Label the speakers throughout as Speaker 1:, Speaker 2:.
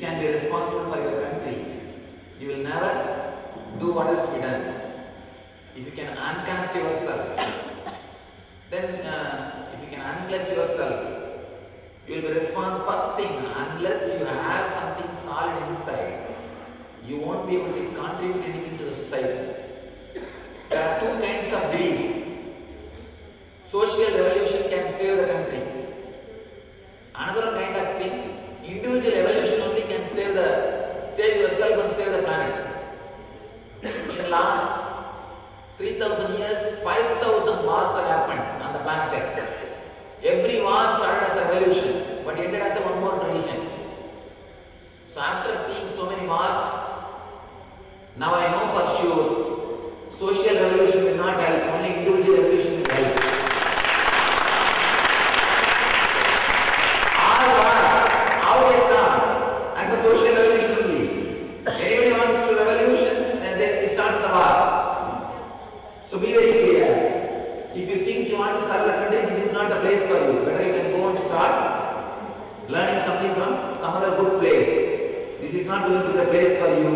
Speaker 1: can be responsible for your country, you will never do what has to be done. If you can unconnect yourself, then if you can unclutch yourself, you will be responsible. First thing, unless you have something solid inside, you won't be able to contribute anything to the society. There are two kinds of beliefs. Social revolution can save the country. Another kind of thing, individual evolution only can save yourself and save the planet. In the last 3,000 years, 5,000 wars have happened on the planet Earth. Every war started as a revolution, but ended as a one more tradition. So after seeing so many wars, now I know for sure, social revolution will not help, only individual revolution will help. All wars, how they start? As a social revolution only. Anybody wants to revolution, and then it starts the war. So be very clear. If you think you want to serve the country, this is not the place for you. Better you can go and start learning something from some other good place. This is not going to be the place for you.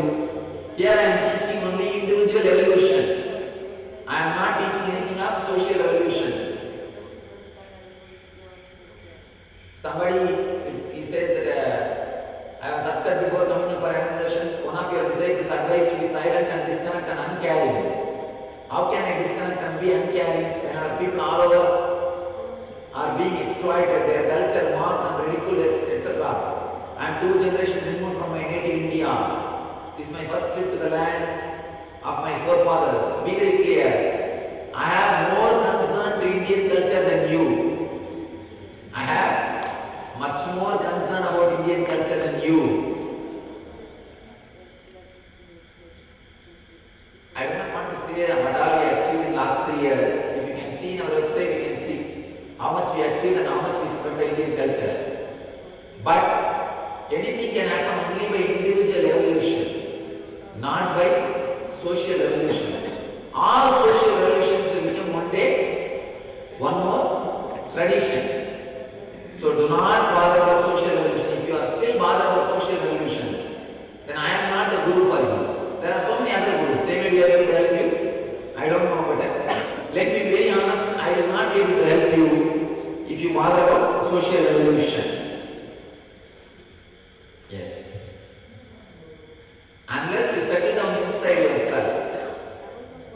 Speaker 1: Here I am teaching only individual evolution. I am not teaching anything of social revolution. Somebody, he says that I was upset before coming for an session. One of your disciples advised to be silent and disconnect and uncaring. How can I disconnect and be uncaring when our people all over are being exploited, their culture mocked and ridiculed, etc. I am 2 generations removed from my native India. This is my first trip to the land of my forefathers. Be very clear. I have more concern to Indian culture than you. I have much more concern about Indian culture than you. I do not want to say what all we achieved in the last 3 years. If you can see in our website, you can see how much we achieved and how much we spread the Indian culture. But anything can happen only by individual evolution, not by social revolution. All social revolutions will become one day one more tradition. So do not bother about social revolution. If you are still bothered about social revolution, then I am not the guru for you. There are so many other gurus. They may be able to help you. I don't know about that. Let me be very honest. I will not be able to help you if you bother about social revolution. Yes. Unless you settle down inside yourself,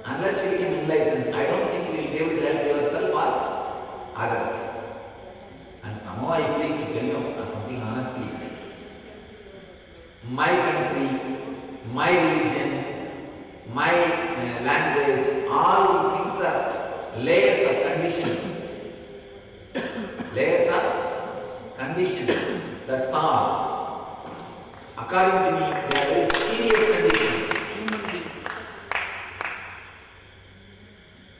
Speaker 1: unless you become enlightened, I don't think you will be able to help yourself or others. And somehow I feel to tell you something honestly. My country, my religion, my language, all these things are layers of conditions. Layers of conditions. That's all. According to me, they are very serious conditions.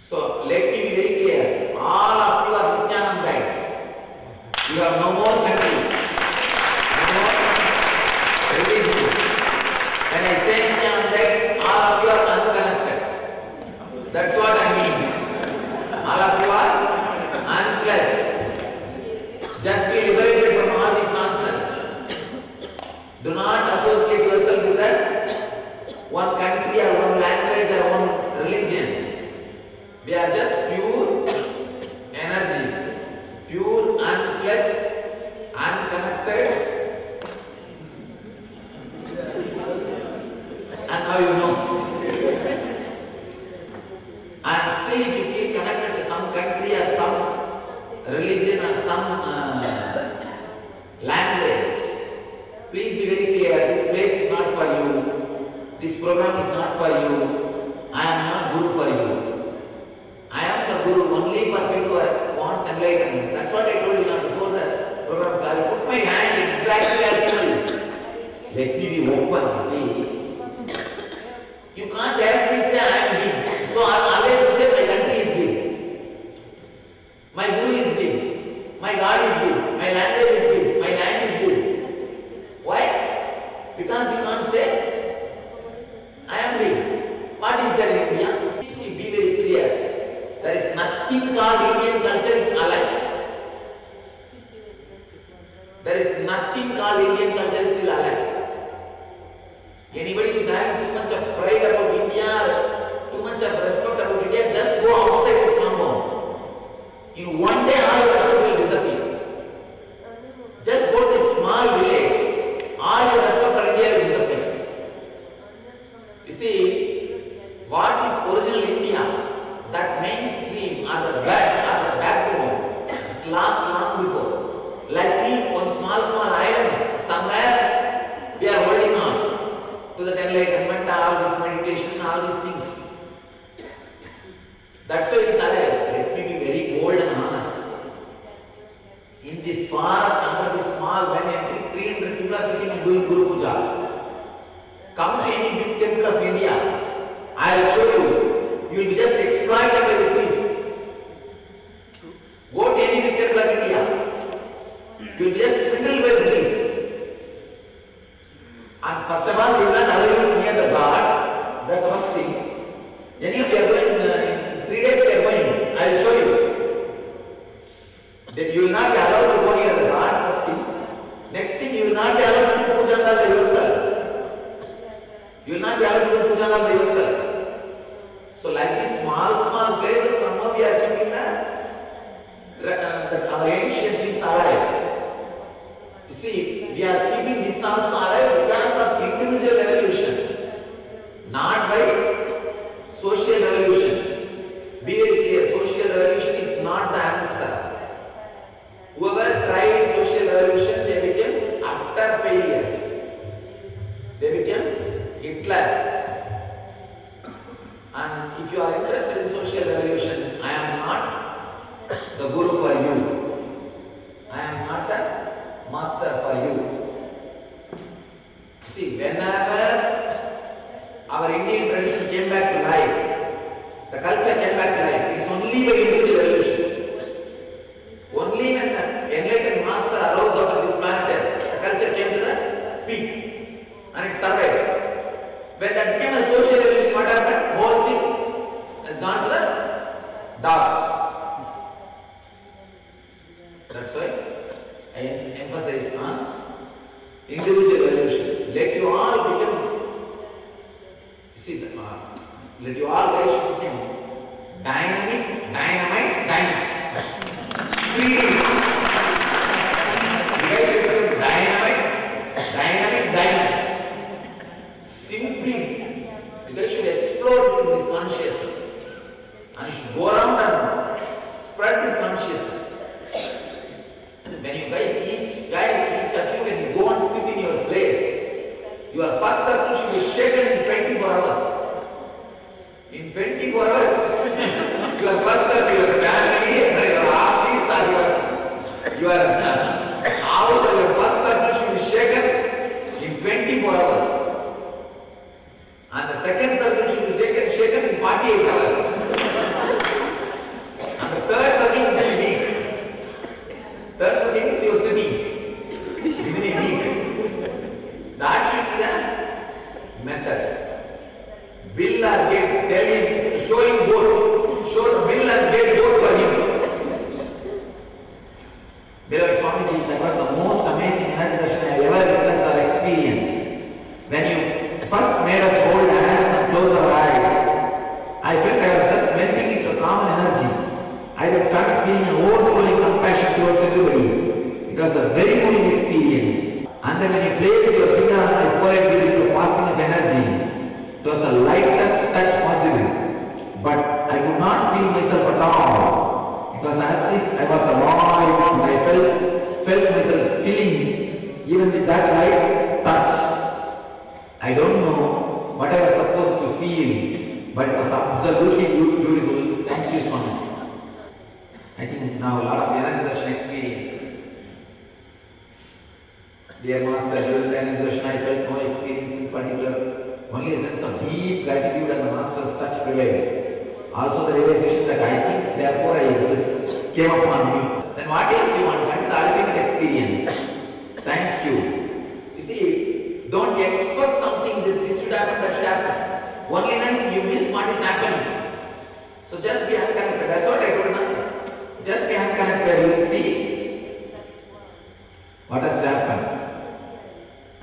Speaker 1: So let me be very clear. All of you are Nityanandites. You have no more country, no more religion. When I say Nityanandites, all of you are unconnected. That's what I mean. All of you are unclutched. Just be liberated from all this nonsense. Do not associate yourself with that one country or one language or one religion. We are just pure energy, pure, unclutched, unconnected. And now you know. And still, if you feel connected to some country or some religion or some language, please be very clear. This place is not for you. This program is not for you. I am not guru for you. I am the guru only for people who wants enlightenment. That's what I told you now before the program. So I will put my hand exactly where it is. Let me be open. See. You can't directly say I am big. So always you say my country is big. My guru is big. My God is big. My language is big. My land is big. Why? Because you can't say I am big. What is there in India? You see, be very clear. There is nothing called Indian culture is alive. There is nothing called Indian culture is still alive. Come to any big temple of India. I will show you. You will be just exploited by the priests. Go to any big temple of India. You will be just swindled by the priests. And first of all, you will not allow you near the God. That's the first thing. Then we are going, in 3 days we are going. I will show you. Then you will not be allowed to go near the God, first thing. Next thing, you will not be allowed to do puja by yourself. You will not be allowed to do puja by yourself. So like these small places, somehow we are keeping our ancient things alive. You see, we are keeping this also alive because of individual evolution, not by social revolution. Be very clear, social revolution is not the answer. Whoever tried social revolution, they became utter failure. They became Hitlers. And if you are interested in social revolution, I am not the guru for you. I am not the master for you. See, whenever our Indian tradition came back to life, the culture came back to life, it is only by individual revolution. Only when the enlightened master arose out of this planet, the culture came to the peak and it survived. When that became a social revolution, what happened? The whole thing has gone to the dogs. That's why I emphasize on individual revolution. Let you all become, let you all guys become dynamic, dynamite, dynamics. 3 days. You guys should become dynamite, dynamic, dynamics. Simply, you guys should explore this consciousness. And you should go around and spread this consciousness. When you guys, each of you, when you go and sit in your place, your first circle should be shaken in 24 hours. In 24 hours, your first circle, your family, your office, or your house, or your first circle should be shaken in 24 hours. And the second circle should be shaken in 48 hours. And the third circle will be weak. Third circle means your city within a week. That should be the method. Bill or gate, tell him, show him both. Show the bill and gate both for him. Beloved Swamiji, that was the most amazing energy darshan I have ever witnessed or experienced. When you first made us hold hands and close our eyes, I felt I was just melting into common energy. I then started feeling an overflowing compassion towards everybody. It was a very moving experience. And then when you placed your finger on my forehead during the passing of energy, it was the lightest touch possible. But I could not feel myself at all. It was as if I was alive and I felt myself feeling even with that light touch. I don't know what I was supposed to feel, but it was absolutely beautiful. Thank you so much. I think now a lot of energy darshan experiences. Dear Master, during the energy darshan I felt no experience in particular, only a sense of deep gratitude and the Master's touch prevailed. Also the realization that I think, therefore I exist, came upon me. Then what else you want? That is the ultimate experience. Thank you. You see, don't expect something that this should happen, that should happen. Only then you miss what is happening. So just be unconnected. That's what I told now. Just be unconnected. You will see what has to happen.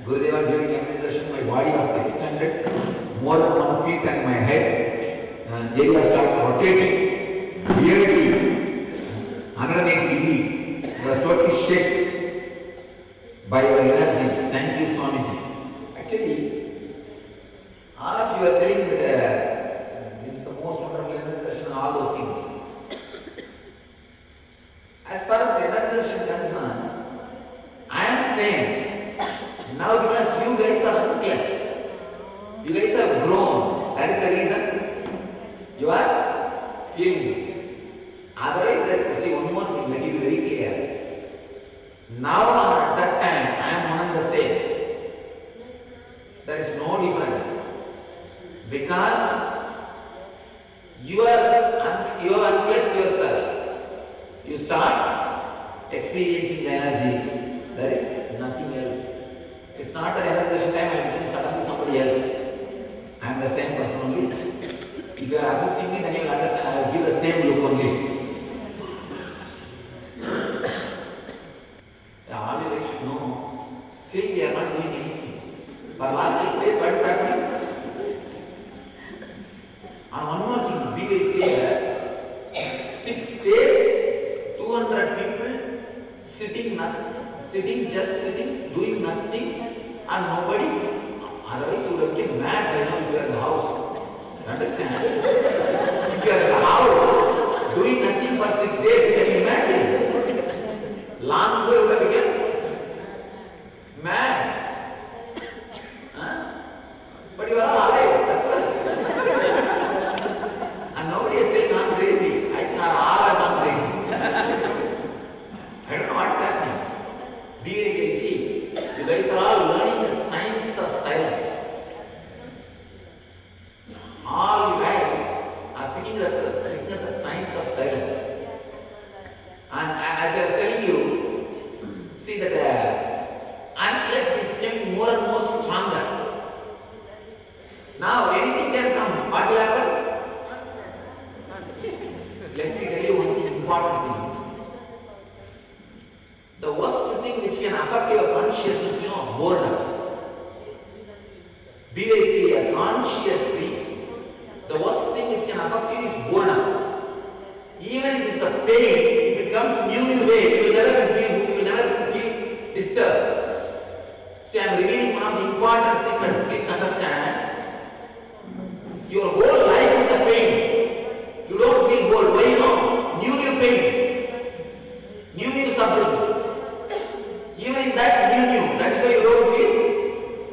Speaker 1: Gurudeva, during the meditation, my body was extended more than 1 feet and my head area started rotating weirdly 180 degrees. I was totally shaken by your energy. Thank you, Swamiji. Actually, all of you are telling that this is the most wonderful energy session and all those things. As far as the energy session is concerned, I am saying now because you guys are unclenched, you guys have grown, that is the reason you are feeling it. Otherwise, see one more thing, let it be very clear. Now at that time, I am one and the same. There is no difference. Because you have unclutched yourself. You start experiencing the energy. There is nothing else. It's not that realization time I become suddenly somebody else. I am the same person only. If you are assisting me, then you will understand. I will give the same look only. All you guys should know, still we are not doing anything. For last 6 days, what is happening? And one more thing, be very clear. 6 days, 200 people sitting, doing nothing, and nobody. Otherwise, you would have become mad by now if you are in the house. You understand? If you are in the house, doing nothing for 6 days, can you imagine? Long ago, you would have become mad. Huh? But you are all alive, that's why. And nobody has still gone crazy. I think all have gone crazy. I don't know what's happening. Be very clear. See, you guys are all learning the science of silence. All you guys are picking up the science of silence. And as I was telling you, see that unclutched is becoming more and more stronger. Now anything can come. What will happen? Let me tell you one thing, important thing. The worst thing which can affect your consciousness, boredom. Be very clear, consciously, the worst thing which can affect you is boredom. Even if it's a pain, if it comes new way, you will never feel disturbed. See, I am revealing one of the important secrets, please understand. Your whole life is a pain. You don't feel bored. Why? New pains, new sufferings. Even in that new, that's why you don't feel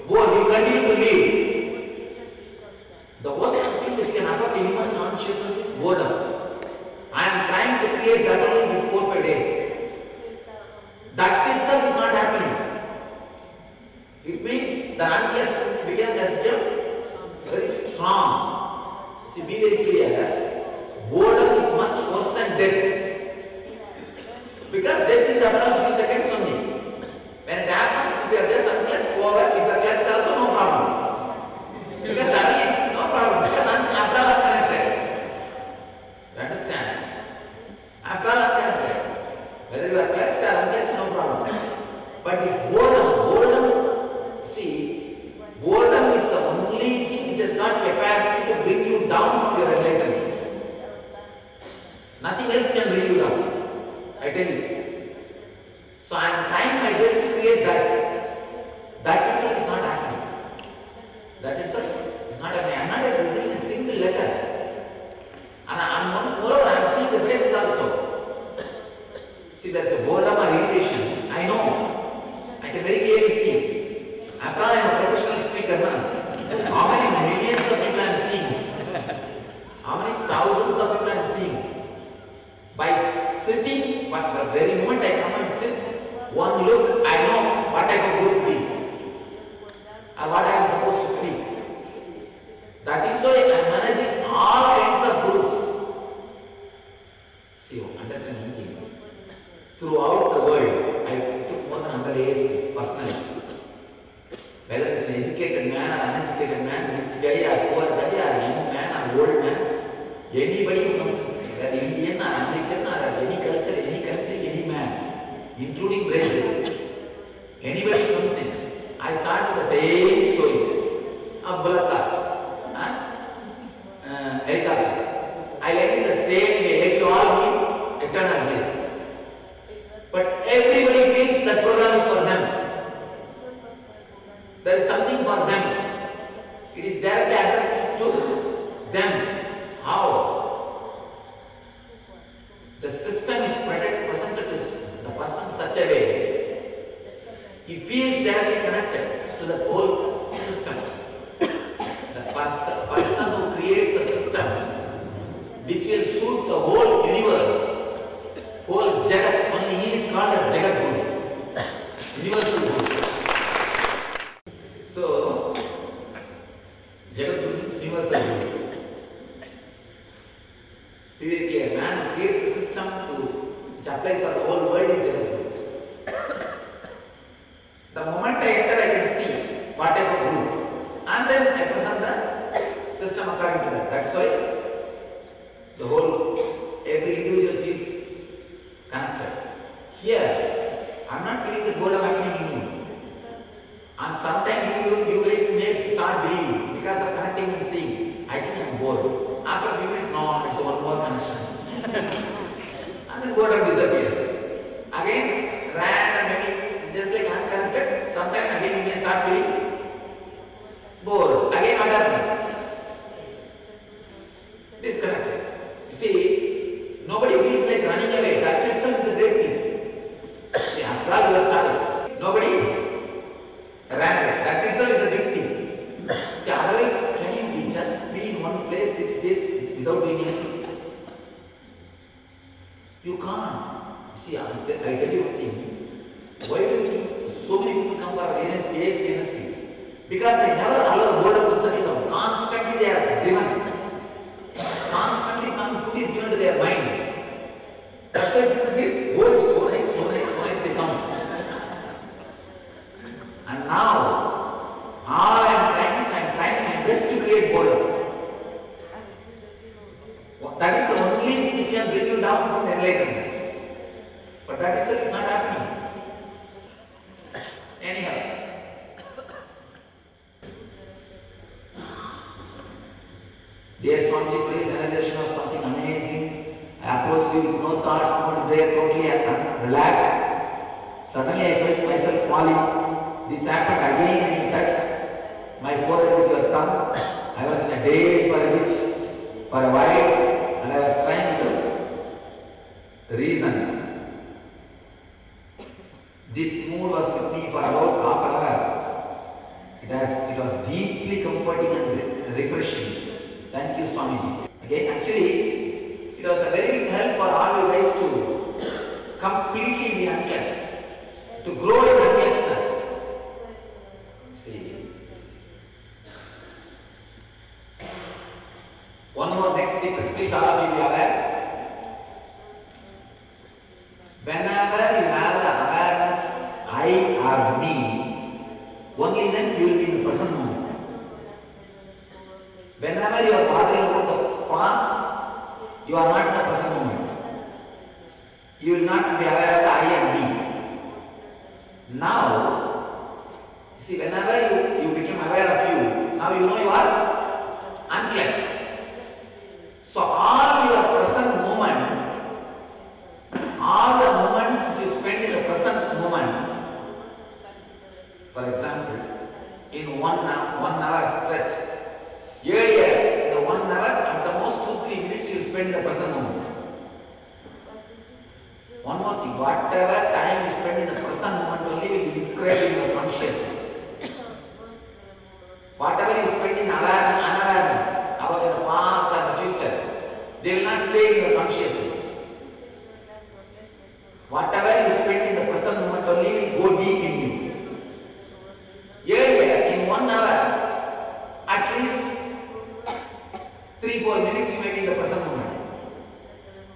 Speaker 1: bored. You continue to live. The worst thing which can affect human consciousness is boredom. I am trying to create that only in these 4-5 days. That itself is not happening. It means the unclutched became very strong. See, be very clear. Boredom is much worse than death. Because death is around 3 seconds only. When it happens, if you are just unclutched, over. If you are clutched also, no problem. Because suddenly, no problem. Because after all, unconnected. You understand? After all, unconnected. Whether you are clutched or unclutched, no problem. But this boredom, see, boredom is the only thing which has got capacity to bring you down from your enlightenment. Nothing else can bring you down. I tell you. So I am trying my best to create that. That itself is not happening. That itself is not happening. I am not receiving a single letter. And moreover, I am seeing the faces also. See, there is a boredom or irritation. I know. I can very clearly see. After all, I am a professional speaker now. How many millions of people I am seeing? How many thousands of people I am seeing? By sitting, but the very moment I come and sit, one look, I know what type of group it is or what I am supposed to speak. That is why I am managing all kinds of groups. See, understand one thing. Throughout the world, I took more than 100 years personally. Whether it's an educated man or uneducated man, rich guy or poor guy or young man or old man, anybody who comes and whether Indian or American or any culture, any country, any man, including Brazil, anybody comes in, I start with the same story of bullock cart and helicopter. I let it the same way, let you all meet eternal bliss. But everybody feels that program is for them. There is something for them. It is directly addressed to them. How? The system is presented to the person such a way, he feels directly connected to the whole system. The person who creates a system which will suit the whole universe, whole Jagat, only he is called as Jagat Guru, universal Guru. So, Jagadguru means universal guru. Be very clear, man who creates a system which applies for the whole world is Jagadguru. The moment I enter, I can see what type of group, and then I present the system according to that. That's why the whole, every individual feels connected. Here, I'm not feeling the boredom happening in you. And sometimes you guys may start believing because of connecting and seeing. I think I'm bored. After a few minutes, no, it's one more connection. And then boredom disappears. Again, random, maybe just like unconnected, sometimes again you may start feeling bored. Again, what happens? Disconnected. You see, nobody feels like running away. That itself is a great thing. See, after all, your choice. Nobody ran away. That itself is a big thing. See, otherwise, can you just be in one place 6 days without doing anything? You can't. See, I tell you one thing. Why do you think so many people come for ASP? Because they never allow boredom to settle down. Constantly they are driven. Constantly some food is given to their mind. That's why people feel, oh, it's so nice, so nice, so nice, they come. And now, all I am trying my best to create boredom. That is the only thing which can bring you down from the enlightenment. But that itself is not happening. Anyhow, dear Swamiji, today's energization was something amazing. I approached you with no thoughts, no desire, totally relaxed. Suddenly I felt myself falling. This happened again when you touched my forehead with your thumb. I was in a daze for a while, and I was trying to reason. This mood was with me for about half an hour. It was deeply comforting and refreshing. Thank you, Swamiji. Okay, actually, it was a very big help for all you guys to completely be unclutched, to grow in unclutchedness. See, one more next secret. Please, all of you be aware. Whenever you have the awareness, I or me, only then you will be in the present moment. Whenever you are bothering about the past, you are not in the present moment. You will not be aware of the I and me. Now, see, whenever you become aware of you, now you know you are unclutched. So all your present moment, all the moments which you spend in the present moment, for example, in 1 hour stretch, earlier, in the 1 hour, at the most 2-3 minutes you will spend in the present moment. One more thing, whatever time you spend in the present moment only will be inscribed in your consciousness. Whatever you spend in unawareness about the past and the future, they will not stay in your consciousness. Whatever you spend in the present moment only will go deep in you. Earlier, in 1 hour, at least 3-4 minutes you may be in the present moment.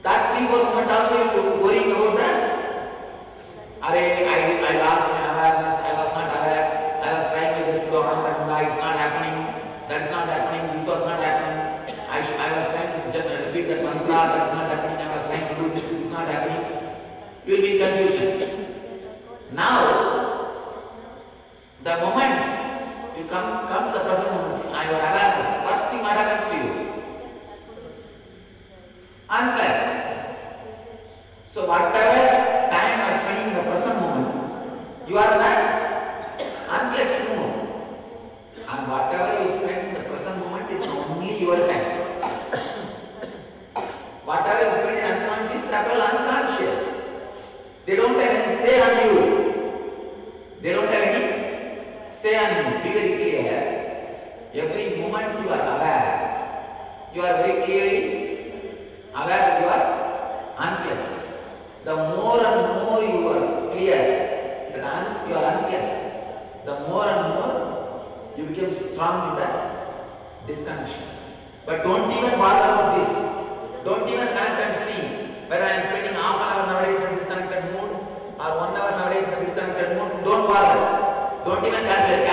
Speaker 1: That 3-4 moment also you are worrying about that. I lost my awareness, I was not aware, I was trying my best to go on, it's not happening, that is not happening, this was not happening, I was trying to repeat that mantra, that is not happening, I was trying to do this is not happening. You will be in confusion. Now, the moment you come to the present moment, your awareness, first thing what happens to you? Unclutched. So whatever time you are spending in the present moment, you are in that unclutched mood. And whatever you spend in the present moment is only your time. Whatever you spend in unconscious is all unconscious. They don't have any say on you. They don't have any say on you. Be very clear. Every moment you are aware, you are very clearly aware that you are unclutched. The more and more you are clear that you are unclutched, the more and more you become strong in that disconnection. But don't even bother about this. Don't even connect and see whether I am spending half an hour nowadays in disconnected mood or 1 hour nowadays in disconnected mood. Don't bother. Don't even calculate.